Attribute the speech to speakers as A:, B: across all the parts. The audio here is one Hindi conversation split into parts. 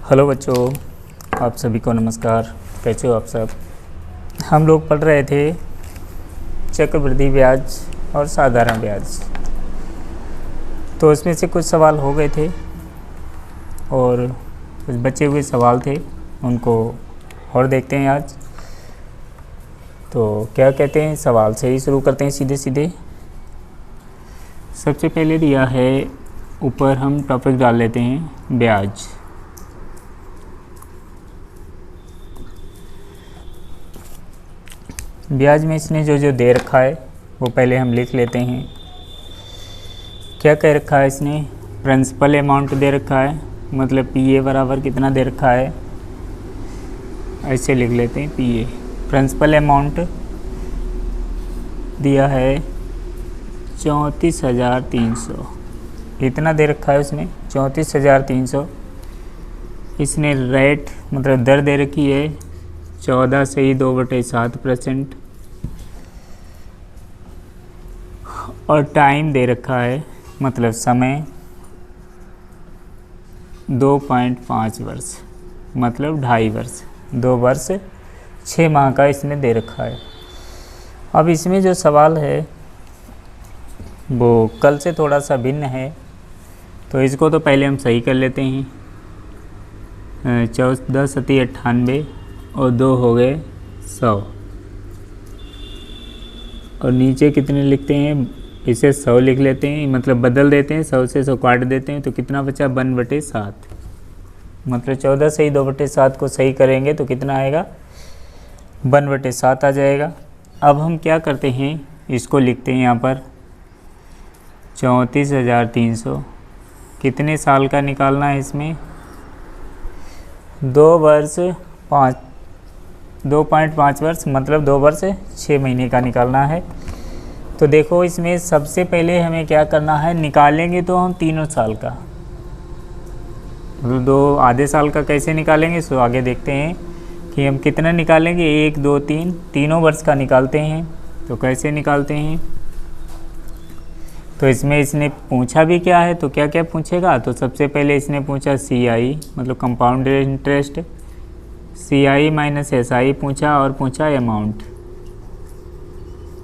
A: हेलो बच्चों, आप सभी को नमस्कार। कैसे हो आप सब? हम लोग पढ़ रहे थे चक्रवृद्धि ब्याज और साधारण ब्याज। तो उसमें से कुछ सवाल हो गए थे और कुछ बचे हुए सवाल थे, उनको और देखते हैं आज। तो क्या कहते हैं, सवाल से ही शुरू करते हैं सीधे सीधे। सबसे पहले दिया है, ऊपर हम टॉपिक डाल लेते हैं ब्याज। ब्याज में इसने जो जो दे रखा है वो पहले हम लिख लेते हैं। क्या कह रखा है इसने? प्रिंसिपल अमाउंट दे रखा है, मतलब पीए बराबर कितना दे रखा है, ऐसे लिख लेते हैं। पीए प्रिंसिपल अमाउंट दिया है 34,300, इतना दे रखा है उसने 34,300। इसने रेट मतलब दर दे रखी है 14 से ही 2/7% और टाइम दे रखा है, मतलब समय 2.5 वर्ष, मतलब 2.5 वर्ष, 2 वर्ष 6 माह का इसने दे रखा है। अब इसमें जो सवाल है वो कल से थोड़ा सा भिन्न है, तो इसको तो पहले हम सही कर लेते हैं। 14 सती 98 और 2 हो गए 100, और नीचे कितने लिखते हैं, इसे 100 लिख लेते हैं, मतलब बदल देते हैं, 100 से 100 काट देते हैं, तो कितना बचा 1/7, मतलब 14 से ही 2/7 को सही करेंगे तो कितना आएगा 1/7 आ जाएगा। अब हम क्या करते हैं, इसको लिखते हैं यहाँ पर 34,300 कितने साल का निकालना है इसमें, 2.5 वर्ष, मतलब 2 वर्ष 6 महीने का निकालना है। तो देखो इसमें सबसे पहले हमें क्या करना है, निकालेंगे तो हम तीनों साल का, मतलब 2 आधे साल का कैसे निकालेंगे, सो आगे देखते हैं कि हम कितना निकालेंगे। 1 2 3 तीनों वर्ष का निकालते हैं। तो कैसे निकालते हैं, तो इसमें इसने पूछा भी क्या है, तो क्या क्या पूछेगा, तो सबसे पहले इसने पूछा CI मतलब compound interest, CI minus SI पूछा, और पूछा अमाउंट,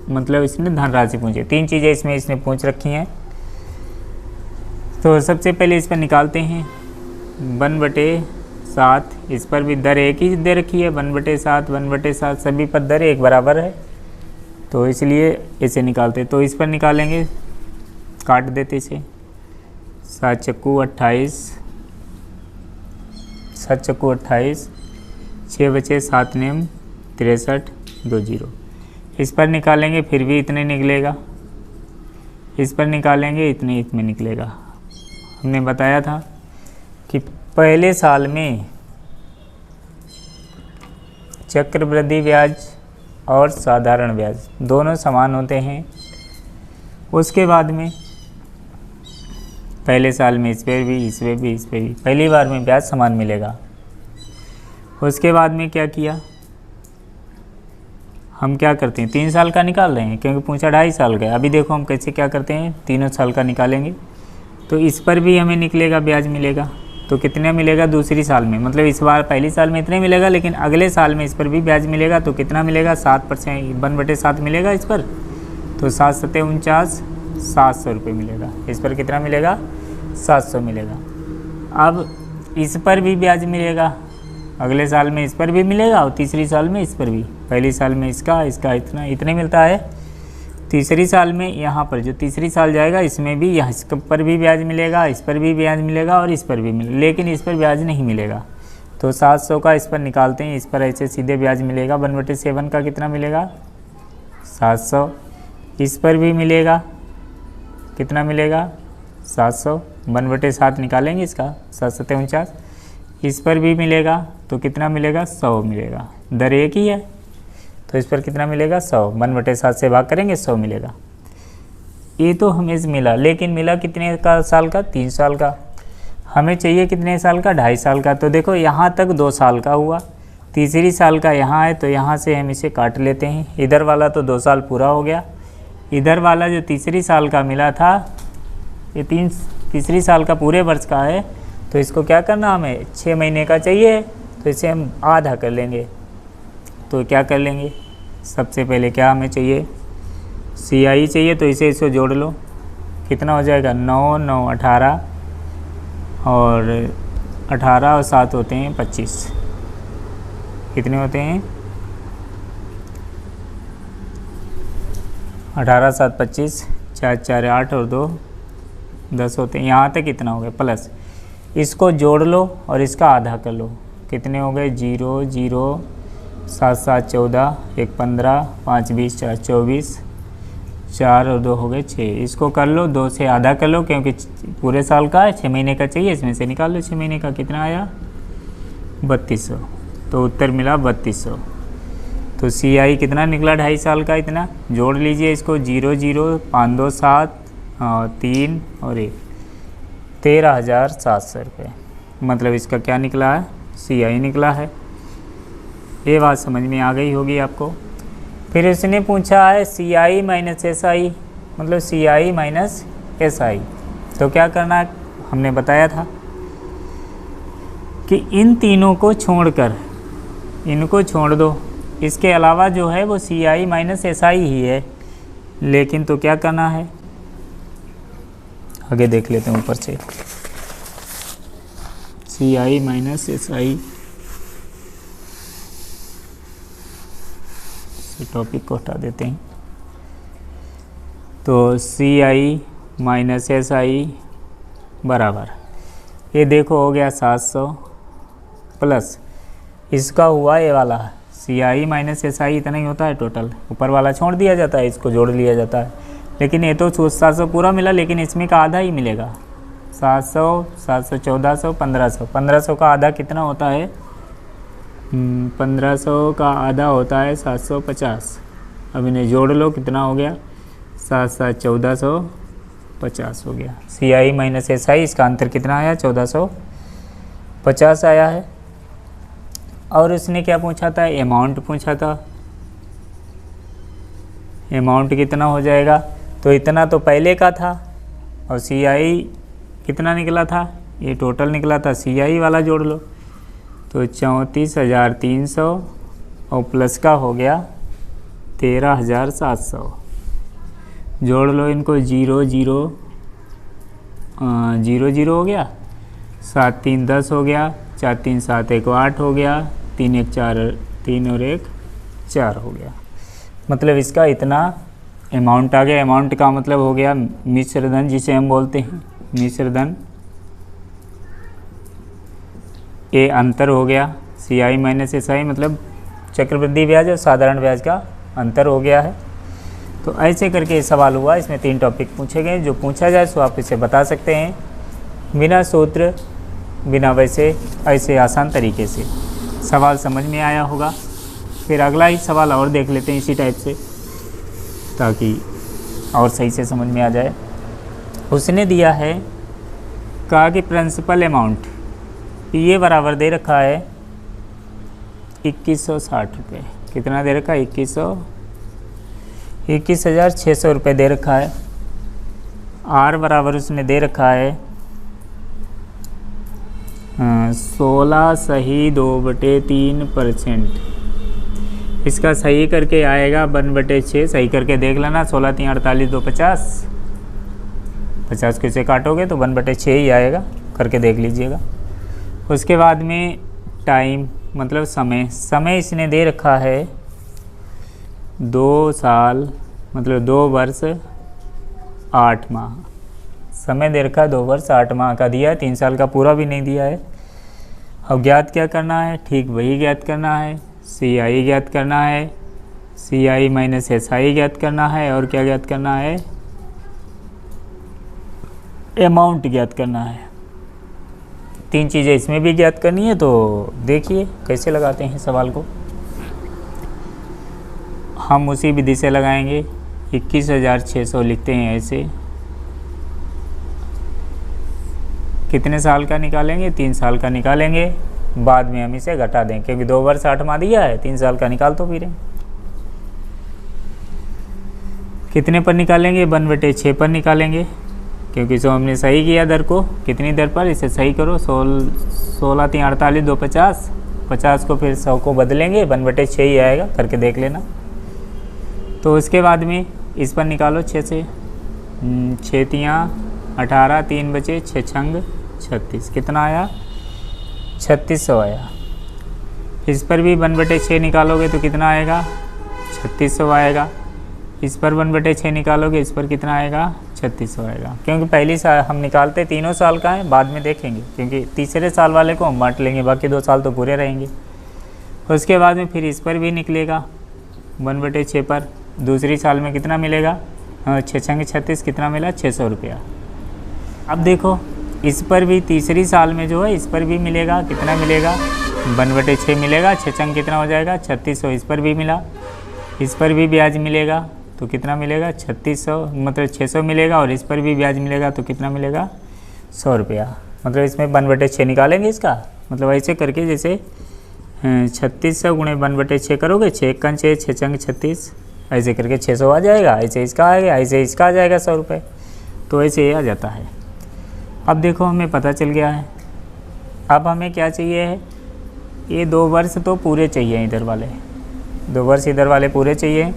A: मतलब इसने धनराशि पूछी। 3 चीज़ें इसमें इसने पूछ रखी हैं। तो सबसे पहले इस पर निकालते हैं 1/7, इस पर भी दर एक ही दे रखी है, 1/7 सभी पर दर एक बराबर है, तो इसलिए इसे निकालते। तो इस पर निकालेंगे, काट देते इसे, 7 चक्कू 28, 7 चक्कू 28, 6 बचे 7 नेम 63, 2 0। इस पर निकालेंगे फिर भी इतने निकलेगा, इस पर निकालेंगे इतने इसमें निकलेगा। हमने बताया था कि पहले साल में चक्रवृद्धि ब्याज और साधारण ब्याज दोनों समान होते हैं। उसके बाद में पहले साल में इस पर भी, इस पर भी, इस पर भी पहली बार में ब्याज समान मिलेगा। उसके बाद में क्या किया, हम क्या करते हैं 3 साल का निकाल रहे हैं, क्योंकि पूछा 2.5 साल का। अभी देखो हम कैसे क्या करते हैं, तीनों साल का निकालेंगे तो इस पर भी हमें निकलेगा, ब्याज मिलेगा। तो कितने मिलेगा दूसरी साल में, मतलब इस बार पहली साल में इतने मिलेगा, लेकिन अगले साल में इस पर भी ब्याज मिलेगा। तो कितना मिलेगा 7%, 1/7 मिलेगा इस पर, तो 7 सत्ते 49, 700 रुपये मिलेगा। इस पर कितना मिलेगा 700 मिलेगा। अब इस पर भी ब्याज मिलेगा, अगले साल में इस पर भी मिलेगा, और तीसरी साल में इस पर भी। पहली साल में इसका इतने मिलता है, तीसरी साल में यहाँ पर जो तीसरी साल जाएगा इसमें भी, यहाँ इस पर भी ब्याज मिलेगा, इस पर भी ब्याज मिलेगा, और इस पर भी मिलेगा, लेकिन इस पर ब्याज नहीं मिलेगा। तो 700 का इस पर निकालते हैं, इस पर ऐसे सीधे ब्याज मिलेगा। 1/7 का कितना मिलेगा 700, इस पर भी मिलेगा, कितना मिलेगा 700, 1/7 निकालेंगे इसका, 7 सत्ते 49, इस पर भी मिलेगा, तो कितना मिलेगा 100 मिलेगा, दर एक ही है, तो इस पर कितना मिलेगा 100, 1/7 से भाग करेंगे 100 मिलेगा। ये तो हमें मिला, लेकिन मिला कितने का साल का, 3 साल का। हमें चाहिए कितने साल का, 2.5 साल का। तो देखो यहाँ तक 2 साल का हुआ, तीसरी साल का यहाँ है, तो यहाँ से हम इसे काट लेते हैं। इधर वाला तो 2 साल पूरा हो गया, इधर वाला जो तीसरी साल का मिला था, ये तीसरी साल का पूरे वर्ष का है, तो इसको क्या करना, हमें 6 महीने का चाहिए तो इसे हम आधा कर लेंगे। तो क्या कर लेंगे, सबसे पहले क्या हमें चाहिए, CI चाहिए, तो इसे इसको जोड़ लो, कितना हो जाएगा 9 9 18 और 18 और 7 होते हैं 25, कितने होते हैं 18 7 25, 4 4 8 और 2 10 होते हैं। यहाँ तक कितना हो गया प्लस, इसको जोड़ लो और इसका आधा कर लो, कितने हो गए 0 0 7 7 14 1 15 5 20 4 24, 4 और 2 हो गए 6। इसको कर लो, 2 से आधा कर लो क्योंकि पूरे साल का है, 6 महीने का चाहिए, इसमें से निकाल लो 6 महीने का, कितना आया 3200। तो उत्तर मिला 3200। तो CI कितना निकला 2.5 साल का, इतना जोड़ लीजिए इसको, 0 0 5 2 7 3 और 1, 13,700 रुपये। मतलब इसका क्या निकला है, CI निकला है। ये बात समझ में आ गई होगी आपको। फिर उसने पूछा है CI माइनस SI, मतलब CI माइनस SI। तो क्या करना है, हमने बताया था कि इन तीनों को छोड़कर इनको छोड़ दो, इसके अलावा जो है वो CI माइनस SI ही है। लेकिन तो क्या करना है, आगे देख लेते हैं ऊपर से, CI माइनस SI, टॉपिक को हटा देते हैं। तो CI माइनस SI बराबर, ये देखो हो गया 700 प्लस इसका हुआ ये वाला CI माइनस SI, इतना ही होता है टोटल, ऊपर वाला छोड़ दिया जाता है, इसको जोड़ लिया जाता है। लेकिन ये तो 700 पूरा मिला, लेकिन इसमें का आधा ही मिलेगा, 700 700 1400 1500, 1500 का आधा कितना होता है, 1500 का आधा होता है 750। अब इन्हें जोड़ लो, कितना हो गया 7 7 1450 हो गया। CI माइनस SI, इसका अंतर कितना आया 1450 आया है। और उसने क्या पूछा था, अमाउंट पूछा था, अमाउंट कितना हो जाएगा, तो इतना तो पहले का था और CI कितना निकला था, ये टोटल निकला था, CI वाला जोड़ लो, तो 34,300 और प्लस का हो गया 13,700। जोड़ लो इनको, 0 0 0 0 हो गया, 7 3 10 हो गया, 4 3 7 1 8 हो गया, 3 1 4 3 और 1 4 हो गया। मतलब इसका इतना अमाउंट आ गया। अमाउंट का मतलब हो गया मिश्रधन, जिसे हम बोलते हैं मिश्रधन। ये अंतर हो गया CI माइनस SI, मतलब चक्रवृद्धि ब्याज और साधारण ब्याज का अंतर हो गया है। तो ऐसे करके सवाल हुआ। इसमें 3 टॉपिक पूछे गए, जो पूछा जाए सो आप इसे बता सकते हैं बिना सूत्र, बिना वैसे, ऐसे आसान तरीके से। सवाल समझ में आया होगा। फिर अगला ही सवाल और देख लेते हैं इसी टाइप से, ताकि और सही से समझ में आ जाए। उसने दिया है, कहा कि प्रिंसिपल अमाउंट ये बराबर दे रखा है 2160 रुपये। कितना दे रखा है, 21,600 रुपये दे रखा है। R बराबर उसने दे रखा है 16 सही 2/3%। इसका सही करके आएगा 1/6, सही करके देख लेना। 16 3 48 2 50, 50 को से काटोगे तो 1/6 ही आएगा, करके देख लीजिएगा। उसके बाद में टाइम मतलब समय इसने दे रखा है 2 साल, मतलब 2 वर्ष 8 माह। समय दे रखा है 2 वर्ष 8 माह का दिया है, 3 साल का पूरा भी नहीं दिया है। अब ज्ञात क्या करना है, ठीक वही ज्ञात करना है। CI ज्ञात करना है, CI माइनस SI ज्ञात करना है, और क्या ज्ञात करना है, अमाउंट ज्ञात करना है। 3 चीज़ें इसमें भी ज्ञात करनी है। तो देखिए कैसे लगाते हैं सवाल को। हम उसी विधि से लगाएंगे। 21,600 लिखते हैं ऐसे। कितने साल का निकालेंगे, 3 साल का निकालेंगे। बाद में हम इसे घटा दें, क्योंकि 2 वर्ष 8 माह दिया है, 3 साल का निकाल तो फिर कितने पर निकालेंगे, 1/6 पर निकालेंगे। क्योंकि इसको हमने सही किया दर को, कितनी दर पर, इसे सही करो, 16 3 48 2 50, 50 को फिर 100 को बदलेंगे, 1/6 ही आएगा, करके देख लेना। तो उसके बाद में इस पर निकालो 6 से, 6 तियाँ 18, 3 बचे, 6 छंग 36, कितना आया 3600 आया। इस पर भी 1/6 निकालोगे तो कितना आएगा 3600 आएगा। इस पर 1/6 निकालोगे, इस पर कितना आएगा 3600 आएगा। क्योंकि पहली साल हम निकालते तीनों साल का है, बाद में देखेंगे, क्योंकि तीसरे साल वाले को हम बांट लेंगे, बाकी 2 साल तो पूरे रहेंगे। उसके बाद में फिर इस पर भी निकलेगा 1/6 पर, दूसरी साल में कितना मिलेगा 6 छंग 36, कितना मिला 600 रुपया। अब देखो इस पर भी तीसरी साल में जो है इस पर भी मिलेगा, कितना मिलेगा 1/6 मिलेगा, 6 छंग कितना हो जाएगा 3600, इस पर भी मिला। इस पर भी ब्याज मिलेगा तो कितना मिलेगा 3600, मतलब 600 मिलेगा, और इस पर भी ब्याज मिलेगा तो कितना मिलेगा 100 रुपया। मतलब इसमें 1/6 निकालेंगे इसका, मतलब ऐसे करके जैसे 3600 गुणे 1/6 करोगे, 6 1 6, 6 छंग 36, ऐसे करके 600 आ जाएगा, ऐसे इसका आएगा, ऐसे इसका आ जाएगा 100 रुपये, तो ऐसे ये आ जाता है। अब देखो हमें पता चल गया है। अब हमें क्या चाहिए है, ये 2 वर्ष तो पूरे चाहिए, इधर वाले 2 वर्ष इधर वाले पूरे चाहिए।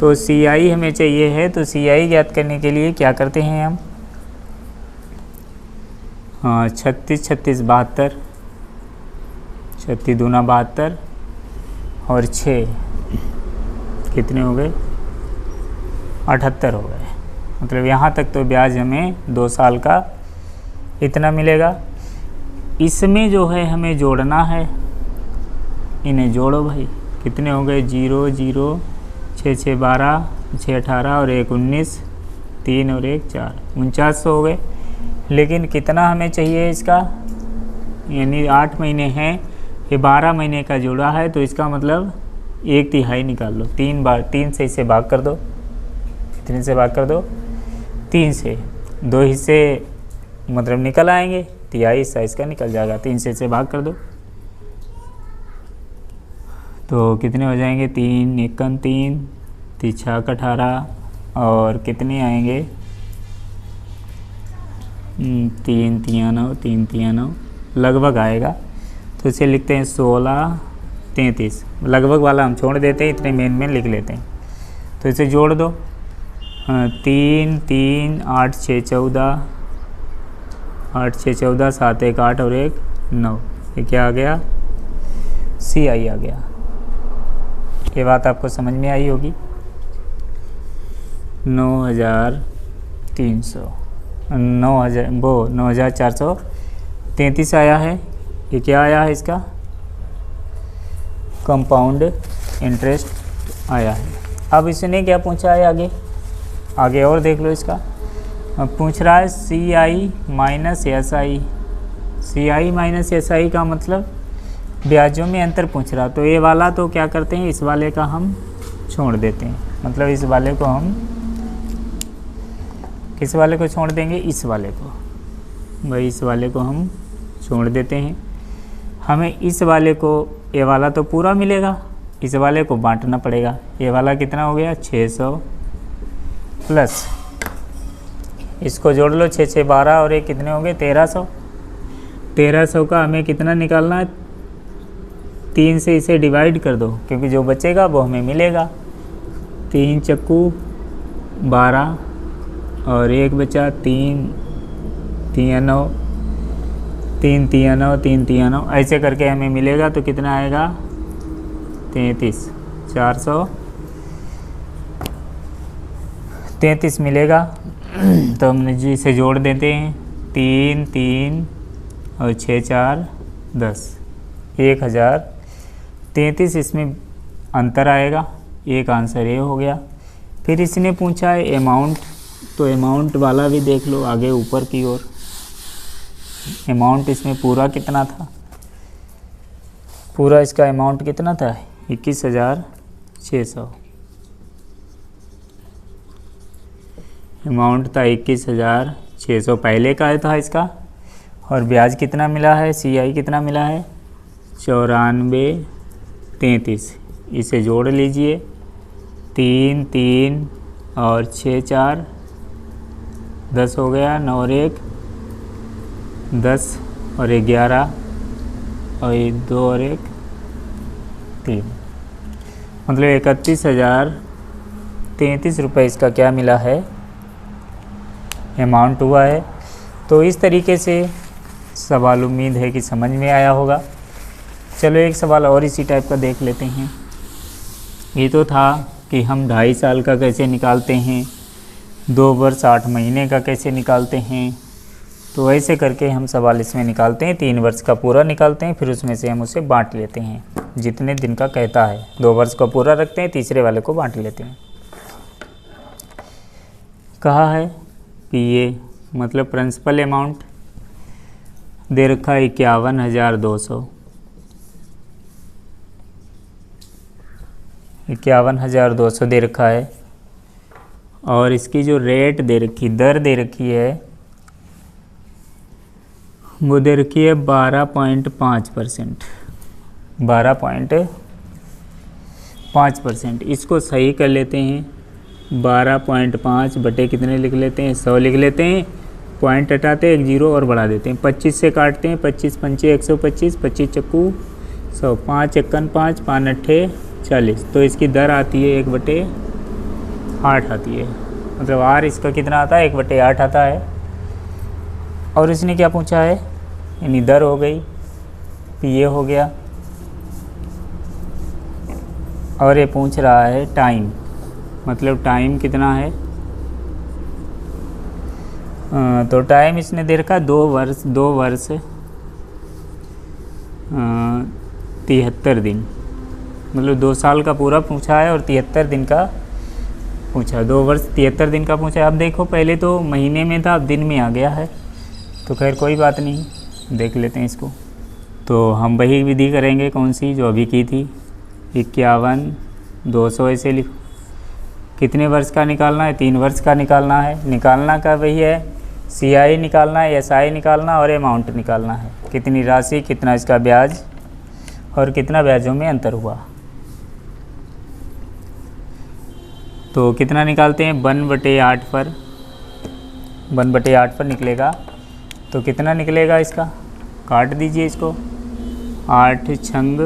A: तो CI हमें चाहिए है, तो CI ज्ञात करने के लिए क्या करते हैं हम, हाँ 36 36 72, 36 दूना 72 और 6 कितने हो गए 78 हो गए। मतलब यहाँ तक तो ब्याज हमें 2 साल का इतना मिलेगा। इसमें जो है हमें जोड़ना है, इन्हें जोड़ो भाई, कितने हो गए 0 0 6 6 12, 6 18 और 1 19, 3 और 1 4, 4900 हो गए। लेकिन कितना हमें चाहिए इसका, यानी 8 महीने हैं, ये 12 महीने का जोड़ा है, तो इसका मतलब 1/3 निकाल लो, 3 बार 3 से इसे भाग कर दो, कितने से भाग कर दो 3 से, 2 हिस्से मतलब निकल आएंगे, 1/3 हिस्सा इसका निकल जाएगा, 3 से इसे भाग कर दो तो कितने हो जाएंगे 3 1 3, 3 6 18 और कितने आएंगे 3 3 9, 3 3 9 लगभग आएगा। तो इसे लिखते हैं 16 33, लगभग वाला हम छोड़ देते हैं, इतने मेन में लिख लेते हैं। तो इसे जोड़ दो, 3 3 8 6 14, 8 6 14, 7 1 8 और 1 9, ये क्या आ गया CI आ गया। ये बात आपको समझ में आई होगी। 9300 9433 आया है। ये क्या आया है, इसका कंपाउंड इंटरेस्ट आया है। अब इसने क्या पूछा है आगे, आगे और देख लो इसका। अब पूछ रहा है CI minus SI, CI minus SI का मतलब ब्याजों में अंतर पूछ रहा। तो ये वाला तो क्या करते हैं, इस वाले का हम छोड़ देते हैं, मतलब इस वाले को हम किस वाले को छोड़ देंगे, इस वाले को भाई, इस वाले को हम छोड़ देते हैं। हमें इस वाले को, ये वाला तो पूरा मिलेगा, इस वाले को बांटना पड़ेगा। ये वाला कितना हो गया 600 प्लस इसको जोड़ लो 6 6 12 और ये कितने हो गए 1300। 1300 का हमें कितना निकालना है, 3 से इसे डिवाइड कर दो, क्योंकि जो बचेगा वो हमें मिलेगा। 3 चक्कू 12 और 1 बचा 3 3 9, 3 3 9 3 3 9, ऐसे करके हमें मिलेगा। तो कितना आएगा 33 433 मिलेगा। तो हमने जी इसे जोड़ देते हैं, 3 3 और 6 4 10, 1033 इसमें अंतर आएगा। एक आंसर ये हो गया। फिर इसने पूछा है अमाउंट, तो अमाउंट वाला भी देख लो आगे ऊपर की ओर। अमाउंट इसमें पूरा कितना था, पूरा इसका अमाउंट कितना था 21,600। अमाउंट था 21,600 पहले का था इसका। और ब्याज कितना मिला है, CI कितना मिला है 9433। इसे जोड़ लीजिए, 3 3 और 6 4 10 हो गया, 9 और 1 10 और 11 और 2 और 1 3, मतलब 31,033 रुपये इसका क्या मिला है, अमाउंट हुआ है। तो इस तरीके से सवाल उम्मीद है कि समझ में आया होगा। चलो एक सवाल और इसी टाइप का देख लेते हैं। ये तो था कि हम 2.5 साल का कैसे निकालते हैं, 2 वर्ष 8 महीने का कैसे निकालते हैं। तो ऐसे करके हम सवाल इसमें निकालते हैं, 3 वर्ष का पूरा निकालते हैं, फिर उसमें से हम उसे बांट लेते हैं जितने दिन का कहता है। 2 वर्ष का पूरा रखते हैं, तीसरे वाले को बांट लेते हैं। कहा है कि ये मतलब प्रिंसिपल अमाउंट दे रखा है 51,200, 51,200 दे रखा है। और इसकी जो रेट दे रखी, दर दे रखी है, वो दे रखी है 12.5%, 12.5%। इसको सही कर लेते हैं, 12.5 बटे कितने लिख लेते हैं, 100 लिख लेते हैं, पॉइंट हटाते हैं, 1 जीरो और बढ़ा देते हैं, 25 से काटते हैं, 25 पंचे 125, 25 चक्कू 100, 5 एकन 5, 5 अट्ठे 40। तो इसकी दर आती है 1/8 आती है, मतलब आर इसका कितना आता है, 1/8 आता है। और इसने क्या पूछा है, यानी दर हो गई, ये हो गया। और ये पूछ रहा है टाइम, मतलब टाइम कितना है। तो टाइम इसने दे रखा 2 वर्ष 73 दिन, मतलब 2 साल का पूरा पूछा है और 73 दिन का पूछा, 2 वर्ष 73 दिन का पूछा है। अब देखो पहले तो महीने में था, अब दिन में आ गया है, तो खैर कोई बात नहीं, देख लेते हैं इसको। तो हम वही विधि करेंगे कौन सी जो अभी की थी, 51,200 ऐसे लिखो। कितने वर्ष का निकालना है, 3 वर्ष का निकालना है। निकालना का वही है, CI निकालना है, SI निकालना और अमाउंट निकालना है, कितनी राशि, कितना इसका ब्याज और कितना ब्याजों में अंतर हुआ। तो कितना निकालते हैं, 1/8 पर, 1/8 पर निकलेगा। तो कितना निकलेगा इसका, काट दीजिए इसको, 8 छंग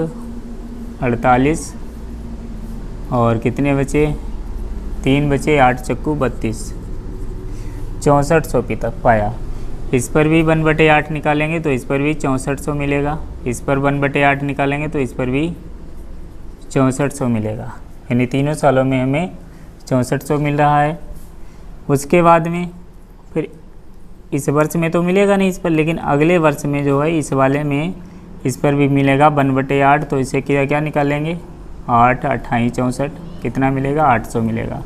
A: 48 और कितने बचे, 3 बचे, 8 चक्कू 32, 6400 तक पाया। इस पर भी 1/8 निकालेंगे तो इस पर भी 6400 मिलेगा, इस पर 1/8 निकालेंगे तो इस पर भी 6400 मिलेगा, यानी तीनों सालों में हमें 6400 मिल रहा है। उसके बाद में फिर इस वर्ष में तो मिलेगा नहीं इस पर, लेकिन अगले वर्ष में जो है इस वाले में इस पर भी मिलेगा 1/8। तो इसे क्या क्या निकालेंगे, 8 28 64, कितना मिलेगा, 800 मिलेगा।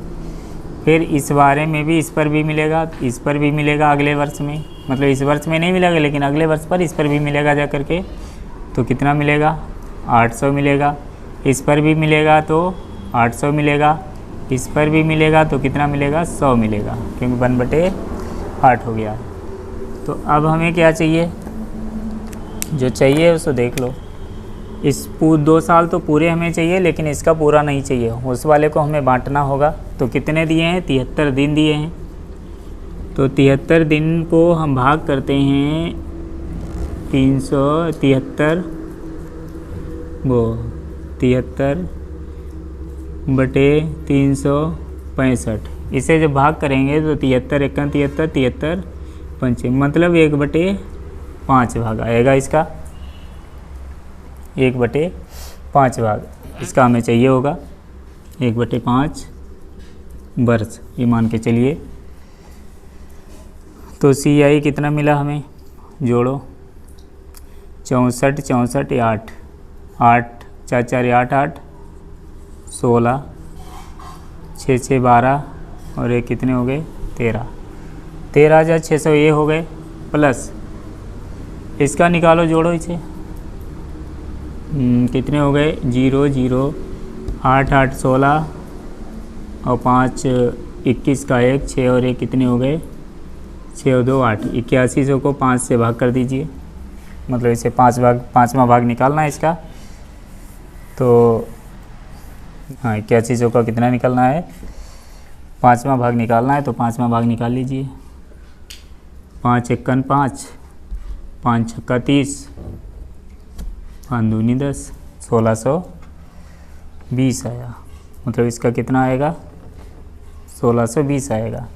A: फिर इस बारे में भी इस पर भी मिलेगा, इस पर भी मिलेगा अगले वर्ष में, मतलब इस वर्ष में नहीं मिलेगा लेकिन अगले वर्ष पर इस पर भी मिलेगा जा करके। तो कितना मिलेगा, 800 मिलेगा। इस पर भी मिलेगा तो 800 मिलेगा, इस पर भी मिलेगा तो कितना मिलेगा, 100 मिलेगा, क्योंकि 1/8 हो गया। तो अब हमें क्या चाहिए, जो चाहिए उसको देख लो। इस 2 साल तो पूरे हमें चाहिए, लेकिन इसका पूरा नहीं चाहिए, उस वाले को हमें बांटना होगा। तो कितने दिए हैं, 73 दिन दिए हैं। तो 73 दिन को हम भाग करते हैं 373, वो 73/365। इसे जब भाग करेंगे तो 73 एकन 73, 73 पंचे, मतलब 1/5 भाग आएगा इसका, 1/5 भाग इसका हमें चाहिए होगा, 1/5 वर्ष ये मान के चलिए। तो CI कितना मिला हमें, जोड़ो, 64 64 8 8 4 4 8 8 16 6 6 12 और ये कितने हो गए, 13 13,600 ये हो गए, प्लस इसका निकालो, जोड़ो इसे, कितने हो गए, 0 0 8 8 16 और 5 21 का 1 6 और 1 कितने हो गए, 6 और 2 8, 8100 को 5 से भाग कर दीजिए, मतलब इसे 5वां भाग निकालना है इसका। तो हाँ 8100 का कितना निकालना है, 5वां भाग निकालना है, तो 5वां भाग निकाल लीजिए। 5 एकन 5, 5 छक्का 30, 5 दूनी 10, 1620 आया। मतलब इसका कितना आएगा, 1620 आएगा।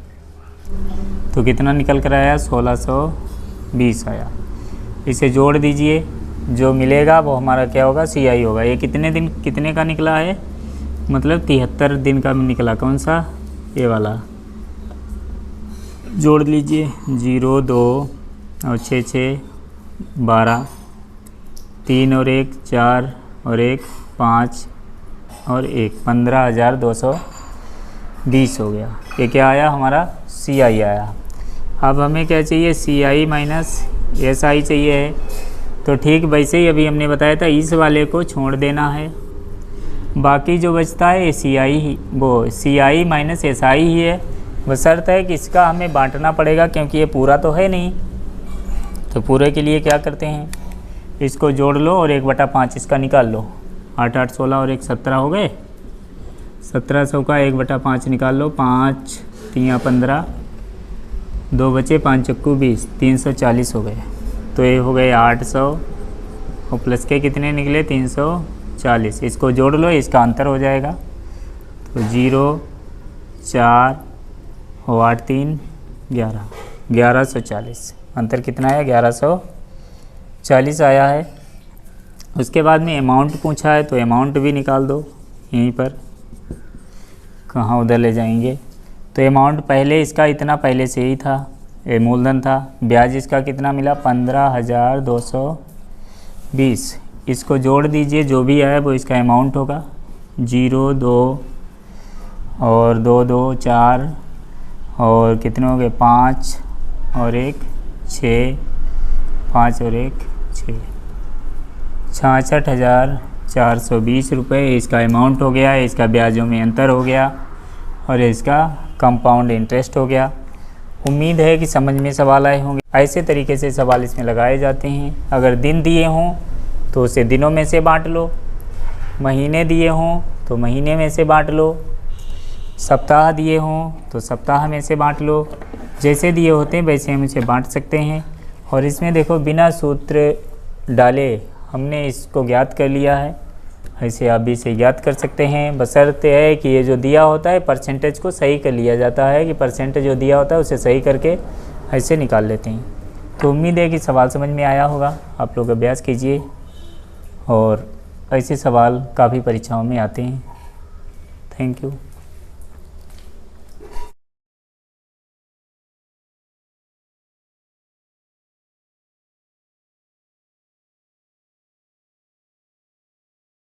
A: तो कितना निकल कर आया, 1620 आया। इसे जोड़ दीजिए, जो मिलेगा वो हमारा क्या होगा, CI होगा। ये कितने का निकला है, मतलब 73 दिन का निकला। कौन सा, ये वाला। जोड़ लीजिए, 0 2 और 6 6 12, 3 और 1 4 और 1 5 और 1 15,220 हो गया। ये क्या आया हमारा, CI आया। अब हमें क्या चाहिए, CI माइनस SI चाहिए है। तो ठीक वैसे ही अभी हमने बताया था, इस वाले को छोड़ देना है, बाकी जो बचता है CI माइनस SI ही है। बशर्त है कि इसका हमें बांटना पड़ेगा, क्योंकि ये पूरा तो है नहीं। तो पूरे के लिए क्या करते हैं, इसको जोड़ लो और 1/5 इसका निकाल लो। 8 8 16 और 1 17 हो गए। 1700 का 1/5 निकाल लो। 5 3 15, 2 बचे, 5 चक्कू 20, 340 हो गए। तो ये हो गए 800 और प्लस के कितने निकले, 340। इसको जोड़ लो, इसका अंतर हो जाएगा। तो 0 4 और 8 3 11, 1140। अंतर कितना है, 1140 आया है। उसके बाद में अमाउंट पूछा है, तो अमाउंट भी निकाल दो यहीं पर। कहाँ उधर ले जाएंगे। तो अमाउंट पहले इसका इतना पहले से ही था, ये मूलधन था। ब्याज इसका कितना मिला, 15,220। इसको जोड़ दीजिए, जो भी आया वो इसका अमाउंट होगा। 0 2 और 2 2 4 और कितने हो गए, 5 और 1 6, 5 और 1 6, 66,420 रुपये इसका अमाउंट हो गया। इसका ब्याजों में अंतर हो गया और इसका कंपाउंड इंटरेस्ट हो गया। उम्मीद है कि समझ में सवाल आए होंगे। ऐसे तरीके से सवाल इसमें लगाए जाते हैं। अगर दिन दिए हों तो उसे दिनों में से बांट लो, महीने दिए हों तो महीने में से बांट लो, सप्ताह दिए हों तो सप्ताह में से बांट लो। जैसे दिए होते हैं वैसे हम इसे बांट सकते हैं। और इसमें देखो, बिना सूत्र डाले हमने इसको ज्ञात कर लिया है। ऐसे आप भी इसे ज्ञात कर सकते हैं। बशर्ते है कि ये जो दिया होता है परसेंटेज को सही कर लिया जाता है, कि परसेंटेज जो दिया होता है उसे सही करके ऐसे निकाल लेते हैं। तो उम्मीद है कि सवाल समझ में आया होगा। आप लोग अभ्यास कीजिए, और ऐसे सवाल काफ़ी परीक्षाओं में आते हैं। Thank you.